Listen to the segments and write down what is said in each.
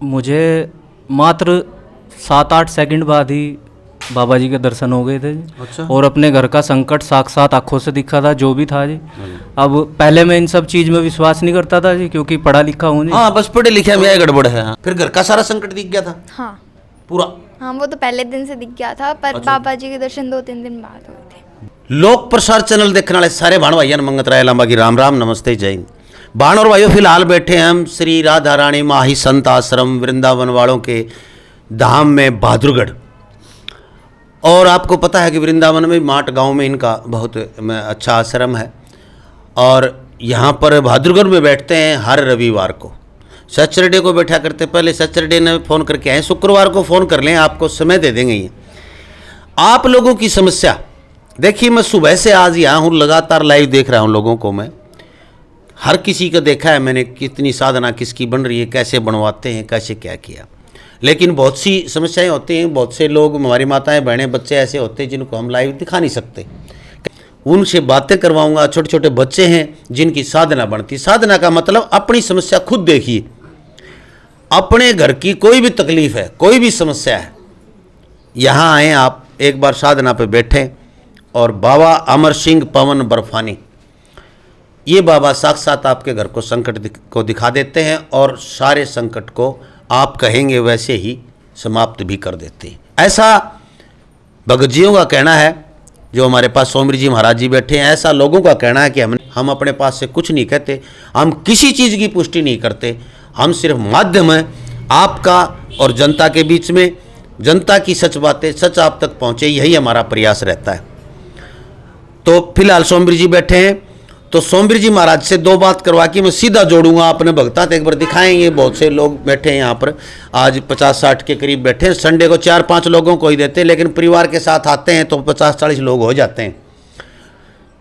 मुझे मात्र 7-8 सेकंड बाद ही बाबा जी के दर्शन हो गए थे जी। अच्छा। और अपने घर का संकट साक्षात आंखों से दिखा था जो भी था जी। अब पहले मैं इन सब चीज़ में विश्वास नहीं करता था जी, क्योंकि पढ़ा लिखा हूँ जी। हाँ, बस पढ़े लिखे में यह गड़बड़ है। हाँ। फिर घर का सारा संकट दिख गया था हाँ पूरा। हाँ, वो तो पहले दिन से दिख गया था, पर अच्छा। बाबा जी के दर्शन 2-3 दिन बाद हुए थे। लोक प्रसार चैनल देखने वाले सारे भाण भाइयों ने मंगत राय लांबा की राम राम, नमस्ते, जय हिंद। भाण और भाइयों, फिलहाल बैठे हैं हम श्री राधा रानी माही संत आश्रम वृंदावन वालों के धाम में बहादुरगढ़। और आपको पता है कि वृंदावन में माट गांव में इनका बहुत अच्छा आश्रम है। और यहाँ पर बहादुरगढ़ में बैठते हैं हर रविवार को। सैटरडे को बैठा करते, पहले सैटरडे ने फ़ोन करके आए, शुक्रवार को फ़ोन कर लें, आपको समय दे देंगे। ये आप लोगों की समस्या देखिए, मैं सुबह से आज यहाँ हूँ, लगातार लाइव देख रहा हूँ लोगों को। मैं हर किसी का देखा है मैंने, कितनी साधना किसकी बन रही है, कैसे बनवाते हैं, कैसे क्या किया। लेकिन बहुत सी समस्याएं होती हैं। बहुत से लोग, हमारी माताएं बहनें, बच्चे ऐसे होते हैं जिनको हम लाइव दिखा नहीं सकते। उनसे बातें करवाऊंगा। छोटे छोटे बच्चे हैं जिनकी साधना बनती। साधना का मतलब अपनी समस्या खुद देखिए। अपने घर की कोई भी तकलीफ है, कोई भी समस्या है, यहाँ आए आप, एक बार साधना पे बैठें और बाबा अमर सिंह पवन बर्फानी, ये बाबा साक्षात आपके घर को संकट को दिखा देते हैं और सारे संकट को आप कहेंगे वैसे ही समाप्त भी कर देते हैं। ऐसा भगत जियों का कहना है, जो हमारे पास सोमवीर जी महाराज जी बैठे हैं। ऐसा लोगों का कहना है कि हम अपने पास से कुछ नहीं कहते, हम किसी चीज़ की पुष्टि नहीं करते, हम सिर्फ माध्यम हैं आपका और जनता के बीच में। जनता की सच बातें सच आप तक पहुँचे, यही हमारा प्रयास रहता है। तो फिलहाल सोमवीर जी बैठे हैं, तो सोमवीर जी महाराज से दो बात करवा के मैं सीधा जोड़ूंगा अपने भक्ता तो एक बार दिखाएंगे। बहुत से लोग बैठे हैं यहाँ पर, आज 50-60 के करीब बैठे हैं। संडे को 4-5 लोगों को ही देते हैं, लेकिन परिवार के साथ आते हैं तो 50-40 लोग हो जाते हैं।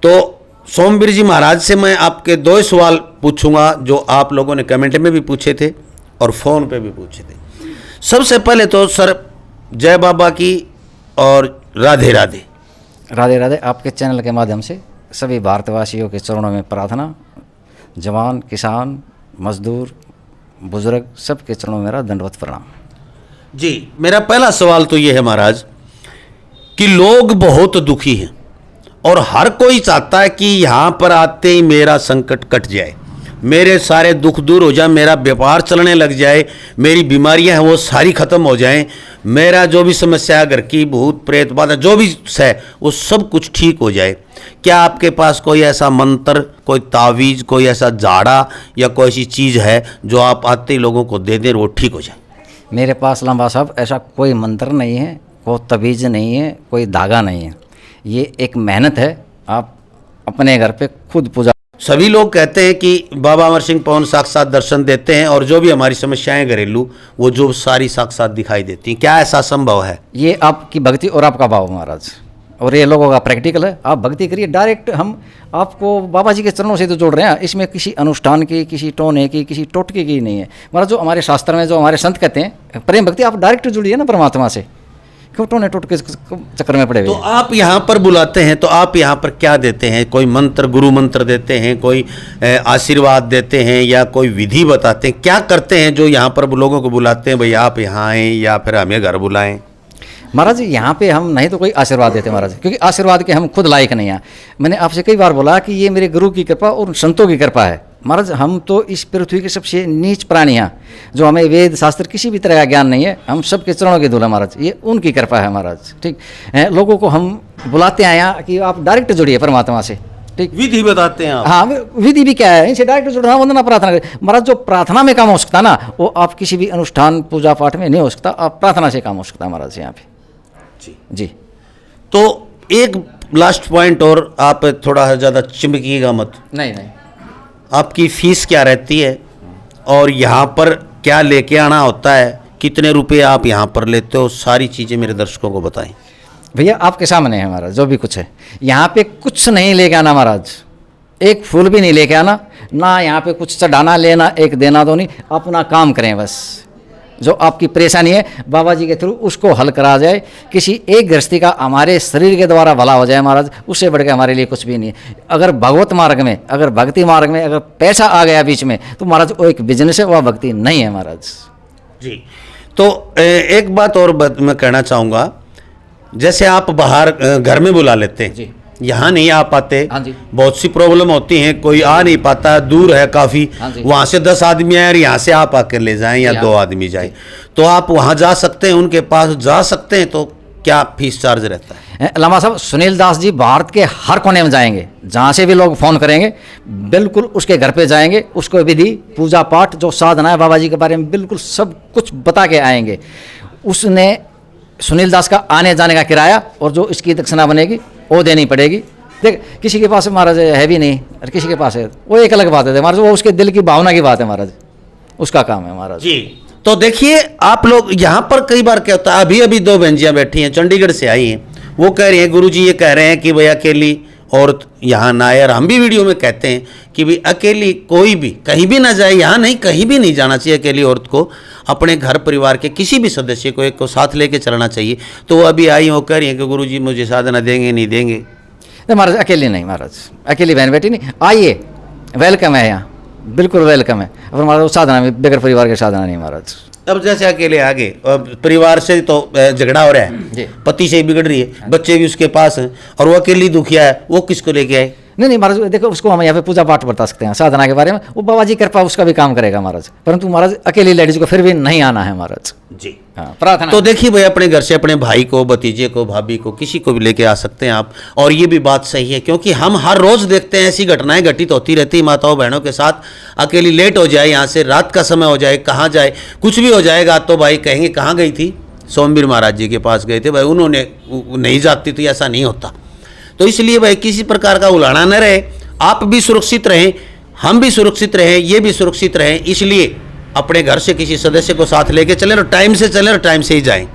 तो सोमवीर जी महाराज से मैं आपके 2 सवाल पूछूंगा, जो आप लोगों ने कमेंट में भी पूछे थे और फ़ोन पे भी पूछे थे। सबसे पहले तो सर, जय बाबा की और राधे राधे। राधे राधे। आपके चैनल के माध्यम से सभी भारतवासियों के चरणों में प्रार्थना। जवान, किसान, मजदूर, बुजुर्ग, सबके चरणों में मेरा दंडवत प्रणाम। जी, मेरा पहला सवाल तो ये है महाराज कि लोग बहुत दुखी हैं और हर कोई चाहता है कि यहाँ पर आते ही मेरा संकट कट जाए, मेरे सारे दुख दूर हो जाए, मेरा व्यापार चलने लग जाए, मेरी बीमारियां हैं वो सारी ख़त्म हो जाएं, मेरा जो भी समस्या है, घर की भूत प्रेत बाधा जो भी है वो सब कुछ ठीक हो जाए। क्या आपके पास कोई ऐसा मंत्र, कोई तावीज़, कोई ऐसा झाड़ा या कोई ऐसी चीज़ है जो आप आते ही लोगों को दे दें वो ठीक हो जाए? मेरे पास लंबा साहब ऐसा कोई मंत्र नहीं है, कोई तवीज़ नहीं है, कोई धागा नहीं है। ये एक मेहनत है। आप अपने घर पे खुद पूजा। सभी लोग कहते हैं कि बाबा अमर सिंह पवन साक्षात दर्शन देते हैं और जो भी हमारी समस्याएं घरेलू वो जो सारी साक्षात दिखाई देती हैं। क्या ऐसा संभव है? ये आपकी भक्ति और आपका भाव महाराज, और ये लोगों का प्रैक्टिकल है। आप भक्ति करिए डायरेक्ट, हम आपको बाबा जी के चरणों से तो जोड़ रहे हैं। इसमें किसी अनुष्ठान की, किसी टोने की, किसी टोटके की नहीं है महाराज। जो हमारे शास्त्र में, जो हमारे संत कहते हैं प्रेम भक्ति, आप डायरेक्ट जुड़िए ना परमात्मा से, क्यों टोने टोटके चक्कर में पड़े हुए? तो आप यहाँ पर बुलाते हैं तो आप यहाँ पर क्या देते हैं? कोई मंत्र, गुरु मंत्र देते हैं, कोई आशीर्वाद देते हैं या कोई विधि बताते हैं? क्या करते हैं जो यहाँ पर लोगों को बुलाते हैं, भाई आप यहाँ आएँ या फिर हमें घर बुलाएं? महाराज यहाँ पे हम नहीं तो कोई आशीर्वाद देते महाराज, क्योंकि आशीर्वाद के हम खुद लायक नहीं हैं। मैंने आपसे कई बार बोला कि ये मेरे गुरु की कृपा और संतों की कृपा है महाराज। हम तो इस पृथ्वी के सबसे नीच प्राणी हैं, जो हमें वेद शास्त्र किसी भी तरह का ज्ञान नहीं है। हम सबके चरणों की धूल है महाराज, ये उनकी कृपा है महाराज। ठीक है, लोगों को हम बुलाते हैं यहाँ कि आप डायरेक्ट जुड़िए परमात्मा से। ठीक, विधि बताते हैं आप? हाँ, विधि भी क्या है, इनसे डायरेक्ट जुड़ना, वंदना प्रार्थना करें महाराज। जो प्रार्थना में काम हो सकता ना, वो आप किसी भी अनुष्ठान पूजा पाठ में नहीं हो सकता, आप प्रार्थना से काम हो सकता है महाराज यहाँ पे। जी। तो एक लास्ट पॉइंट, और आप थोड़ा ज़्यादा चिमकिएगा मत। नहीं, आपकी फीस क्या रहती है और यहाँ पर क्या लेके आना होता है, कितने रुपए आप यहाँ पर लेते हो, सारी चीज़ें मेरे दर्शकों को बताएं। भैया आपके सामने है महाराज, जो भी कुछ है यहाँ पे कुछ नहीं लेके आना महाराज। एक फूल भी नहीं लेके आना ना, यहाँ पे कुछ चढ़ाना लेना, एक देना दो नहीं। अपना काम करें बस। जो आपकी परेशानी है बाबा जी के थ्रू उसको हल करा जाए। किसी एक गृहस्थी का हमारे शरीर के द्वारा भला हो जाए महाराज, उससे बढ़ के हमारे लिए कुछ भी नहीं है। अगर भगवत मार्ग में, अगर भक्ति मार्ग में अगर पैसा आ गया बीच में, तो महाराज वो एक बिजनेस है, वह भक्ति नहीं है महाराज। जी। तो एक बात और मैं कहना चाहूँगा, जैसे आप बाहर घर में बुला लेते हैं, जी। यहाँ नहीं आ पाते, हाँ जी। बहुत सी प्रॉब्लम होती हैं, कोई आ नहीं पाता, दूर है काफ़ी, हाँ जी। वहाँ से 10 आदमी आए और यहाँ से आप आकर ले जाएं या जी, 2 आदमी जाएं, तो आप वहाँ जा सकते हैं, उनके पास जा सकते हैं, तो क्या फीस चार्ज रहता है? लामा साहब, सुनील दास जी भारत के हर कोने में जाएंगे, जहाँ से भी लोग फ़ोन करेंगे बिल्कुल उसके घर पे जाएंगे, उसको विधि पूजा पाठ जो साधना है बाबा जी के बारे में बिल्कुल सब कुछ बता के आएंगे। उसने सुनील दास का आने जाने का किराया और जो इसकी दक्षिणा बनेगी वो देनी पड़ेगी। देख, किसी के पास महाराज है भी नहीं और किसी के पास है, वो एक अलग बात है महाराज, वो उसके दिल की भावना की बात है महाराज, उसका काम है महाराज जी। तो देखिए आप लोग यहाँ पर कई बार क्या होता है, अभी अभी 2 बहनजियाँ बैठी हैं, चंडीगढ़ से आई हैं, वो कह रही हैं गुरुजी ये कह रहे हैं कि भाई अकेली औरत यहाँ ना आए, और हम भी वीडियो में कहते हैं कि भाई अकेली कोई भी कहीं भी ना जाए, यहाँ नहीं कहीं भी नहीं जाना चाहिए अकेली औरत को, अपने घर परिवार के किसी भी सदस्य को एक को साथ लेके चलना चाहिए। तो वो अभी आई, वो कह रही हैं कि गुरुजी मुझे साधना देंगे नहीं देंगे? नहीं महाराज, अकेली नहीं महाराज, अकेली बहन बेटी नहीं, आइए, वेलकम है यहाँ, बिल्कुल वेलकम है। अब हमारा साधना में बगैर परिवार के साधना नहीं महाराज। अब जैसे अकेले आगे परिवार से तो झगड़ा हो रहा जी। है, पति से बिगड़ रही है, बच्चे भी उसके पास हैं, और वो अकेली दुखिया है, वो किसको लेके आए? नहीं महाराज, देखो उसको हम यहाँ पे पूजा पाठ बता सकते हैं, साधना के बारे में वो बाबा जी कृपा उसका भी काम करेगा महाराज, परंतु महाराज अकेली लेडीज को फिर भी नहीं आना है महाराज। जी। हाँ, प्रार्थना। तो देखिए भाई, अपने घर से अपने भाई को, भतीजे को, भाभी को, किसी को भी लेके आ सकते हैं आप। और ये भी बात सही है, क्योंकि हम हर रोज देखते हैं ऐसी घटनाएं घटित होती रहती है माताओं बहनों के साथ। अकेली लेट हो जाए, यहाँ से रात का समय हो जाए, कहाँ जाए, कुछ भी हो जाएगा तो भाई कहेंगे कहाँ गई थी, सोमवीर महाराज जी के पास गए थे भाई, उन्होंने नहीं जाती तो ऐसा नहीं होता। तो इसलिए भाई किसी प्रकार का उलाना न रहे, आप भी सुरक्षित रहें, हम भी सुरक्षित रहें, ये भी सुरक्षित रहें, इसलिए अपने घर से किसी सदस्य को साथ लेके चलें और टाइम से चलें और टाइम से ही जाएं।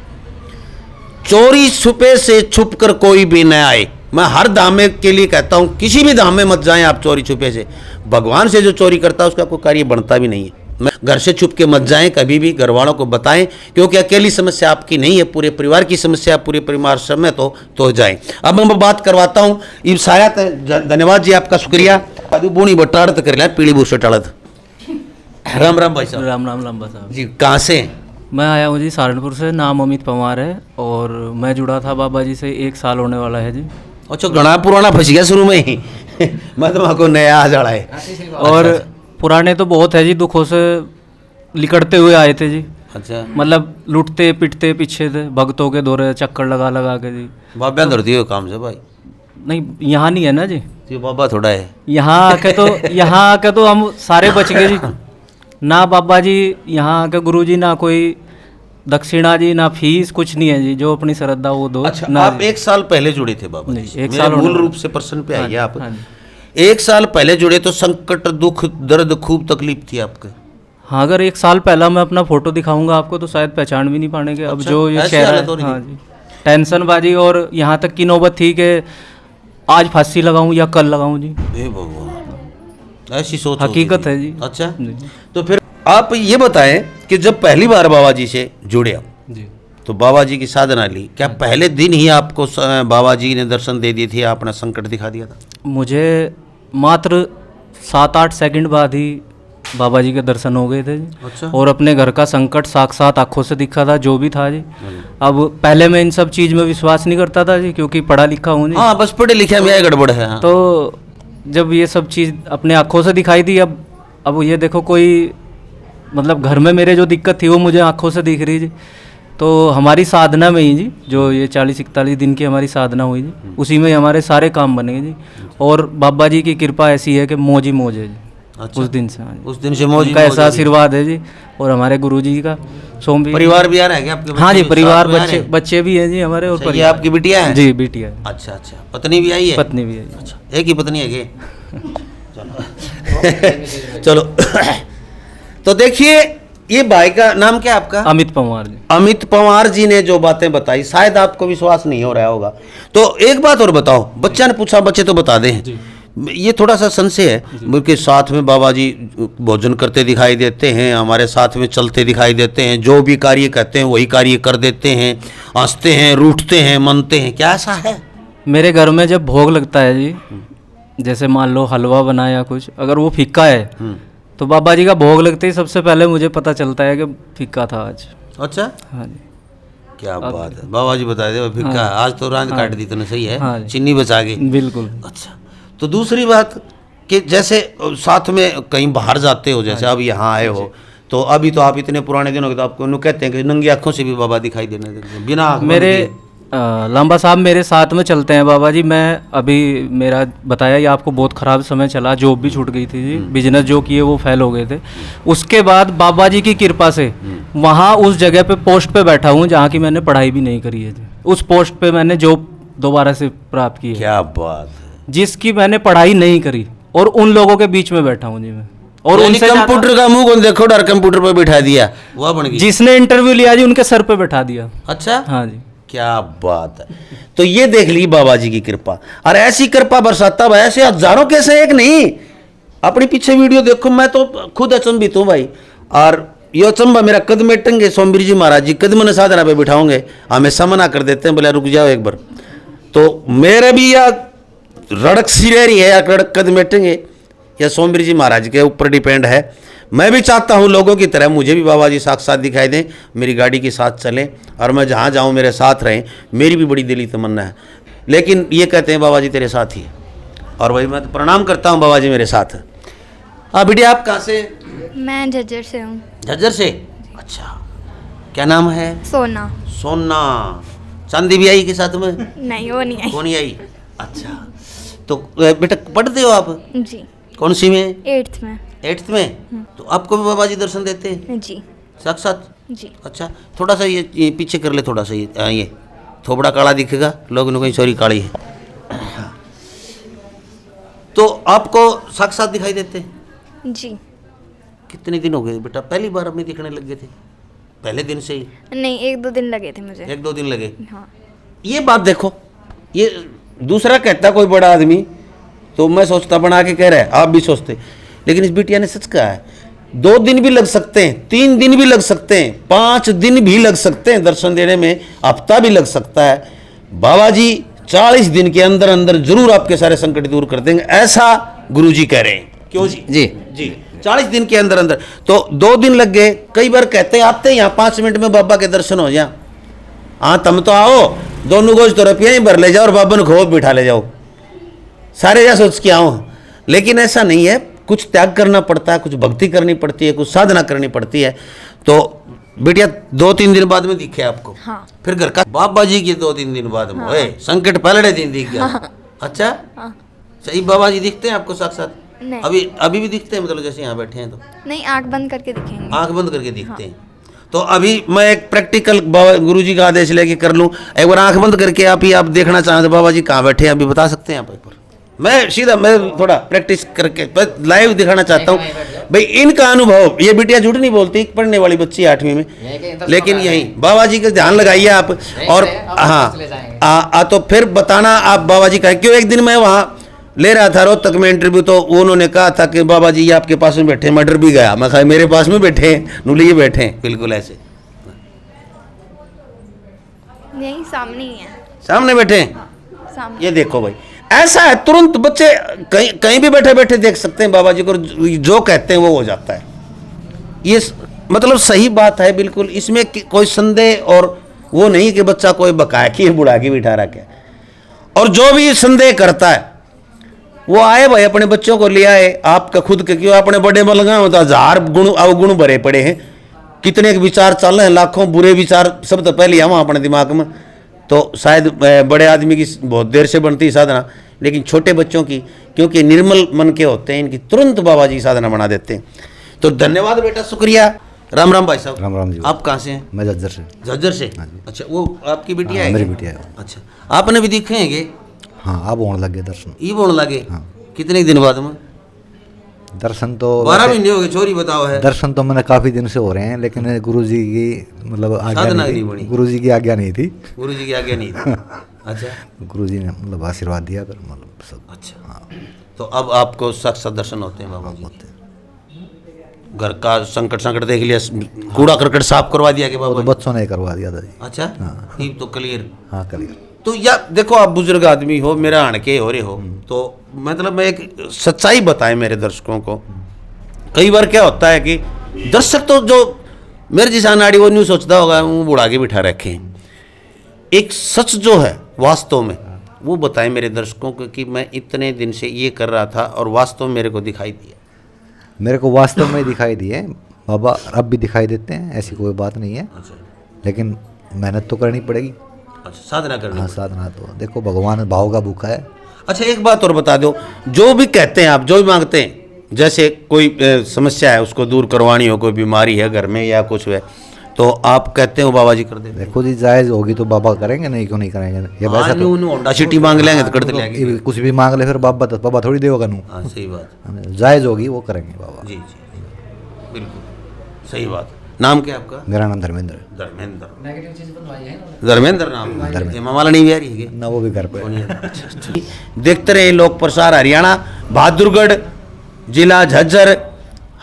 चोरी छुपे से छुप कर कोई भी न आए। मैं हर धाम में के लिए कहता हूं, किसी भी धाम में मत जाएं आप चोरी छुपे से। भगवान से जो चोरी करता है उसका कोई कार्य बनता भी नहीं है। मैं घर से छुप के मत जाएं कभी भी, घर वालों को बताएं, क्योंकि अकेली समस्या आपकी नहीं है, पूरे परिवार की समस्या, पूरे परिवार समय तो जाएं। अब मैं बात करवाता हूँ ये शायद, धन्यवाद जी आपका, शुक्रिया। बूढ़ी बटाड़त कर लिया, पीली बूढ़ टाड़त। राम राम भाई साहब। राम राम लंबा साहब जी, कहाँ से? मैं आया हूँ जी सहारनपुर से, नाम अमित पवार है, और मैं जुड़ा था बाबा जी से 1 साल होने वाला है जी। अच्छा, घना पुराना फंस गया शुरू में ही। मैं तो को नया आ जड़ा है। और पुराने तो बहुत है जी, दुखों से लिकड़ते हुए आए थे जी। अच्छा, मतलब लुटते पिटते पीछे थे, भक्तों के दौरे चक्कर लगा लगा के जी। बाबा धरती हो काम से भाई। नहीं, यहाँ नहीं है ना जी, ये बाबा थोड़ा है। यहाँ आके तो हम सारे बच गए जी। ना बाबा जी यहाँ आके गुरु जी, ना कोई दक्षिणा जी, ना फीस, कुछ नहीं है जी, जो अपनी श्रद्धा वो दो। अच्छा, ना आप 1 साल पहले जुड़े थे बाबा नहीं, जी? 1 मेरे साल मूल होने रूप से प्रश्न पे आइए आप। हाँ जी। 1 साल पहले जुड़े तो संकट, दुख, दर्द, खूब तकलीफ थी आपके। हाँ, अगर 1 साल पहला मैं अपना फोटो दिखाऊंगा आपको तो शायद पहचान भी नहीं पाएंगे। अब अच्छा, जो ये ऐसी चेहरा हालत हो है, रही हाँ जी, टेंशन बाजी, और यहाँ तक की नौबत थी कि आज फांसी लगाऊं या कल लगाऊं जी। हे भगवान, ऐसी सोच हकीकत होती थी। है जी। अच्छा, जी। तो फिर आप ये बताएं कि जब पहली बार बाबा जी से जुड़े आप, जी। तो बाबा जी की साधना ली, क्या पहले दिन ही आपको बाबा जी ने दर्शन दे दिए थे, अपना संकट दिखा दिया था? मुझे मात्र 7-8 सेकंड बाद ही बाबा जी के दर्शन हो गए थे जी। अच्छा। और अपने घर का संकट साक्षात आंखों से दिखा था, जो भी था जी। अब पहले मैं इन सब चीज़ में विश्वास नहीं करता था जी, क्योंकि पढ़ा लिखा हूँ जी। हाँ, बस पढ़े लिखे में गड़बड़ है। हाँ। तो जब ये सब चीज़ अपने आंखों से दिखाई दी, अब ये देखो, कोई मतलब घर में मेरे जो दिक्कत थी वो मुझे आंखों से दिख रही जी। तो हमारी साधना में ही जी, जो ये 40-41 दिन की हमारी साधना हुई जी, उसी में ही हमारे सारे काम बने जी। और बाबा जी की कृपा ऐसी है कि मौज ही मौज है जी। अच्छा। उस दिन से, हाँ जी। उस दिन से मौज उनका ऐसा आशीर्वाद है जी, और हमारे गुरु जी का सोम भी। परिवार भी आ रहा है क्या आपके? हाँ जी, बच्चे परिवार, साथ में आ रहे हैं? बच्चे भी हैं जी हमारे। और अच्छा, ये परिवार। आपकी बिटिया है? जी, बिटिया है। अच्छा अच्छा, पत्नी भी आई है? पत्नी भी है जी। अच्छा, एक ही पत्नी है क्या? चलो। तो देखिए, ये भाई का नाम क्या है आपका? अमित पंवार जी। अमित पंवार जी ने जो बातें बताई, शायद आपको विश्वास नहीं हो रहा होगा। तो एक बात और बताओ, बच्चा ने पूछा, बच्चे तो बता दें, ये थोड़ा सा संशय है, उनके साथ में बाबा जी भोजन करते दिखाई देते हैं, हमारे साथ में चलते दिखाई देते हैं, जो भी कार्य कहते हैं वही कार्य कर देते हैं, हंसते हैं, रूठते हैं, मनते हैं, क्या ऐसा है? मेरे घर में जब भोग लगता है जी, जैसे मान लो हलवा बनाया कुछ, अगर वो फीका है तो बाबा जी का भोग लगते ही सबसे पहले मुझे पता चलता है कि फिक्का था आज। अच्छा, हाँ जी। क्या बात है, बाबा जी बता दे फिक्का आज तो रात काट दी तूने, सही है, हाँ जी। चीनी बचा गई। बिल्कुल। अच्छा, तो दूसरी बात कि जैसे साथ में कहीं बाहर जाते हो, जैसे अब यहाँ आए हो, तो अभी तो आप इतने पुराने दिन हो गए, तो आपको उन्हें कहते हैं कि नंगी आंखों से भी बाबा दिखाई देने देते हैं, बिना आँख बंद मेरे किए। लांबा साहब मेरे साथ में चलते हैं बाबा जी। मैं अभी मेरा बताया ये आपको बहुत ख़राब समय चला, जॉब भी छूट गई थी जी, बिजनेस जो किए वो फेल हो गए थे। उसके बाद बाबा जी की कृपा से वहाँ उस जगह पे पोस्ट पे बैठा हूँ जहाँ की मैंने पढ़ाई भी नहीं करी है जी। उस पोस्ट पे मैंने जॉब दोबारा से प्राप्त की है, क्या बात है, जिसकी मैंने पढ़ाई नहीं करी, और उन लोगों के बीच में बैठा हूँ जी मैं। और यानी उनसे कंप्यूटर का मुंह कौन देखो डर कंप्यूटर पे बिठा दिया, वह बन गई। जिसने इंटरव्यू लिया जी उनके सर पे बैठा दिया। अच्छा, हाँ जी। क्या बात है। तो ये देख ली बाबा जी की कृपा, और ऐसी कृपा बरसाता भाई, ऐसे हजारों कैसे, एक नहीं। अपनी पीछे वीडियो देखो, मैं तो खुद अचंभित हूँ भाई। और ये अचंभा मेरा कद में टंगे सोमवीर जी महाराज जी कद मन साधना पे बिठाओगे, हमेशा मना कर देते हैं, बोले रुक जाओ एक बार। तो मेरे भी या रड़क सी रह रही है या रड़क कद में टंगे, या सोमवीर जी महाराज के ऊपर डिपेंड है। मैं भी चाहता हूँ लोगों की तरह मुझे भी बाबा जी साक्षात दिखाई दें, मेरी गाड़ी के साथ चलें, और मैं जहाँ जाऊँ मेरे साथ रहें, मेरी भी बड़ी दिली तमन्ना है। लेकिन ये कहते हैं बाबा जी तेरे साथ ही है, और वही मैं तो प्रणाम करता हूँ, बाबा जी मेरे साथ है। हाँ बेटिया, आप कहाँ से? मैं झज्जर से हूँ। झज्जर से? अच्छा, क्या नाम है? सोना। सोना। चांदी भी आई के साथ में? नहीं, वो नहीं आई। कौन आई? अच्छा, तो बेटा पढ़ते हो आप? जी, कौन सी में? 8th में। 8th में? तो आपको भी बाबा जी दर्शन देते हैं जी साक्षात? जी। अच्छा, थोड़ा सा ये पीछे कर ले, थोड़ा सा ये थोबड़ा काला दिखेगा, लोग कहीं सॉरी काली है। तो आपको साक्षात दिखाई देते हैं? जी। कितने दिन हो गए बेटा, पहली बार अपने दिखने लग गए थे? पहले दिन से ही? नहीं, 1-2 दिन लगे थे मुझे। 1-2 दिन लगे? हाँ। ये बात देखो, ये दूसरा कहता कोई बड़ा आदमी तो मैं सोचता बना के कह रहा है, आप भी सोचते, लेकिन इस बिटिया ने सच कहा है। 2 दिन भी लग सकते हैं, 3 दिन भी लग सकते हैं, 5 दिन भी लग सकते हैं दर्शन देने में, हफ्ता भी लग सकता है। बाबा जी 40 दिन के अंदर अंदर जरूर आपके सारे संकट दूर कर देंगे, ऐसा गुरुजी कह रहे हैं। क्यों जी? जी जी, 40 दिन के अंदर अंदर। तो 2 दिन लग गए, कई बार कहते हैं आते यहाँ 5 मिनट में बाबा के दर्शन हो जाए। हाँ, तुम तो आओ, दोनों गोज तो रुपया ही भर ले जाओ और बाबा ने खोब बिठा ले जाओ, सारे जा सोच के आओ। लेकिन ऐसा नहीं है, कुछ त्याग करना पड़ता है, कुछ भक्ति करनी पड़ती है, कुछ साधना करनी पड़ती है। तो बेटिया 2-3 दिन बाद में दिखे आपको? हाँ। फिर घर का बाबा जी के 2-3 दिन बाद में? हाँ। संकट पहले दिन दिख गया? हाँ। अच्छा, हाँ। सही बाबा जी दिखते हैं आपको साक्षात? नहीं। अभी भी दिखते हैं, मतलब जैसे यहाँ बैठे हैं तो? नहीं, आंख बंद करके दिखेंगे। आंख बंद करके दिखते हैं। तो अभी मैं एक प्रैक्टिकल बाबा गुरु जी का आदेश लेके कर लूँ, एक बार आंख बंद करके आप देखना चाहें तो बाबा जी कहाँ बैठे हैं अभी बता सकते हैं आप एक बार? मैं थोड़ा प्रैक्टिस करके लाइव दिखाना चाहता हूँ भाई इनका अनुभव। ये बिटिया झूठ नहीं बोलती, पढ़ने वाली बच्ची 8वीं में, लेकिन यही बाबा जी का ध्यान लगाइए आप। और हाँ, तो फिर बताना आप बाबा जी का क्यों। एक दिन मैं वहाँ ले रहा था रोहतक में इंटरव्यू, तो उन्होंने कहा था कि बाबा जी ये आपके पास में बैठे, मैं डर भी गया, मैं कहा मेरे पास में बैठे हैं, नूलिए बैठे हैं, बिल्कुल ऐसे यही सामने ही है। सामने बैठे हैं? सामने। ये देखो भाई, ऐसा है, तुरंत बच्चे कहीं भी बैठे बैठे देख सकते हैं बाबा जी को, जो कहते हैं वो हो जाता है। ये मतलब सही बात है बिल्कुल, इसमें कोई संदेह और वो नहीं कि बच्चा कोई बकाया कि बुढ़ा की बिठा रखे। और जो भी संदेह करता है वो आए भाई, अपने बच्चों को ले आए, आपका खुद के क्यों अपने बड़े में लगाओ तो 1000 गुण अवगुण भरे पड़े हैं, कितने के विचार चल रहे हैं, लाखों बुरे विचार सब तो पहले हम अपने दिमाग में। तो शायद बड़े आदमी की बहुत देर से बनती साधना, लेकिन छोटे बच्चों की क्योंकि निर्मल मन के होते हैं, इनकी तुरंत बाबा जी साधना बना देते हैं। तो धन्यवाद बेटा, शुक्रिया। राम राम भाई साहब। राम राम जी। आप कहाँ से हैं? मैं झज्जर से। झज्जर से? अच्छा, वो आपकी बिटिया है? मेरी बिटिया है। अच्छा, आपने भी दिखे हैं कि? हाँ, अब होने लग गए दर्शन। ये बोलने लगे? हाँ। कितने दिन बाद में? दर्शन तो 12 महीने हो गए, छोरी बताओ है। दर्शन तो मैंने काफ़ी दिन से हो रहे हैं, लेकिन गुरुजी की मतलब आज्ञा नहीं थी, गुरुजी की आज्ञा नहीं थी। गुरुजी की आज्ञा नहीं थी? अच्छा, गुरुजी ने मतलब आशीर्वाद दिया फिर मतलब सब। अच्छा, हाँ। तो अब आपको साक्षात दर्शन होते हैं बाबा जी? घर का संकट देख लिया, कूड़ा करकट साफ करवा दिया कि बाबा? बच्चों ने करवा दिया था जी। अच्छा, ये तो क्लियर। हाँ, क्लियर। तो या देखो, आप बुजुर्ग आदमी हो, मेरा आण के हो रहे हो, तो मतलब मैं एक सच्चाई बताएं मेरे दर्शकों को कई बार क्या होता है कि दर्शक तो जो मेरे जैसा नाड़ी वो न्यू सोचता होगा वो बुढ़ा के बिठा रखे हैं। एक सच जो है वास्तव में वो बताएं मेरे दर्शकों को कि मैं इतने दिन से ये कर रहा था और वास्तव में मेरे को दिखाई दिया। मेरे को वास्तव में दिखाई दिए बाबा, अब भी दिखाई देते हैं, ऐसी कोई बात नहीं है। लेकिन मेहनत तो करनी पड़ेगी। अच्छा, साधना करनी। हाँ, साधना तो देखो भगवान भाव का भूखा है। अच्छा, एक बात और बता दो, जो भी कहते हैं आप, जो भी मांगते हैं, जैसे कोई समस्या है उसको दूर करवानी हो, कोई बीमारी है घर में या कुछ है, तो आप कहते हो बाबा जी कर देते हैं। देखो जी, जायज़ होगी तो बाबा करेंगे, नहीं क्यों नहीं करेंगे। ये वैसा तो होंडा सिटी मांग लेंगे तो करते लेंगे, कुछ भी मांग ले फिर बाबा थोड़ी देगा नू। हाँ सही बात, जायज़ होगी वो करेंगे बाबा। जी जी बिल्कुल सही बात। नाम क्या आपका? मेरा नाम धर्मेंद्र। धर्मेंद्र नाम है। मामाला नहीं आ रही है ना, वो भी घर पे। देखते रहे लोक प्रसार हरियाणा, बहादुरगढ़ जिला झज्जर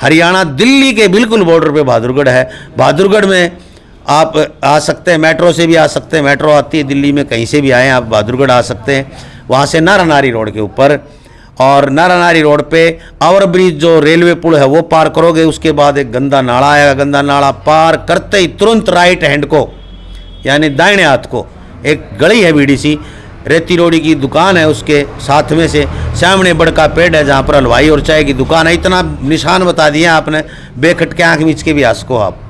हरियाणा, दिल्ली के बिल्कुल बॉर्डर पे बहादुरगढ़ है। बहादुरगढ़ में आप आ सकते हैं, मेट्रो से भी आ सकते हैं, मेट्रो आती है दिल्ली में, कहीं से भी आएँ आप बहादुरगढ़ आ सकते हैं। वहाँ से नारानारी रोड के ऊपर, और नारानारी रोड पे ओवर ब्रिज जो रेलवे पुल है वो पार करोगे, उसके बाद एक गंदा नाला आएगा। गंदा नाला पार करते ही तुरंत राइट हैंड को यानी दाहिने हाथ को एक गली है बीड़ी सी, रेती रोड़ी की दुकान है, उसके साथ में से सामने बड़का पेड़ है जहाँ पर हलवाई और चाय की दुकान है। इतना निशान बता दिया आपने, बेखट के आँख मीच के भी आ सको आप।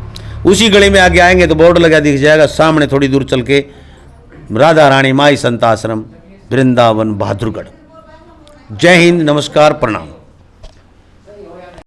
उसी गली में आगे आएंगे तो बोर्ड लगा दिख जाएगा, सामने थोड़ी दूर चल के राधा रानी माई संत आश्रम वृंदावन बहादुरगढ़। जय हिंद, नमस्कार, प्रणाम।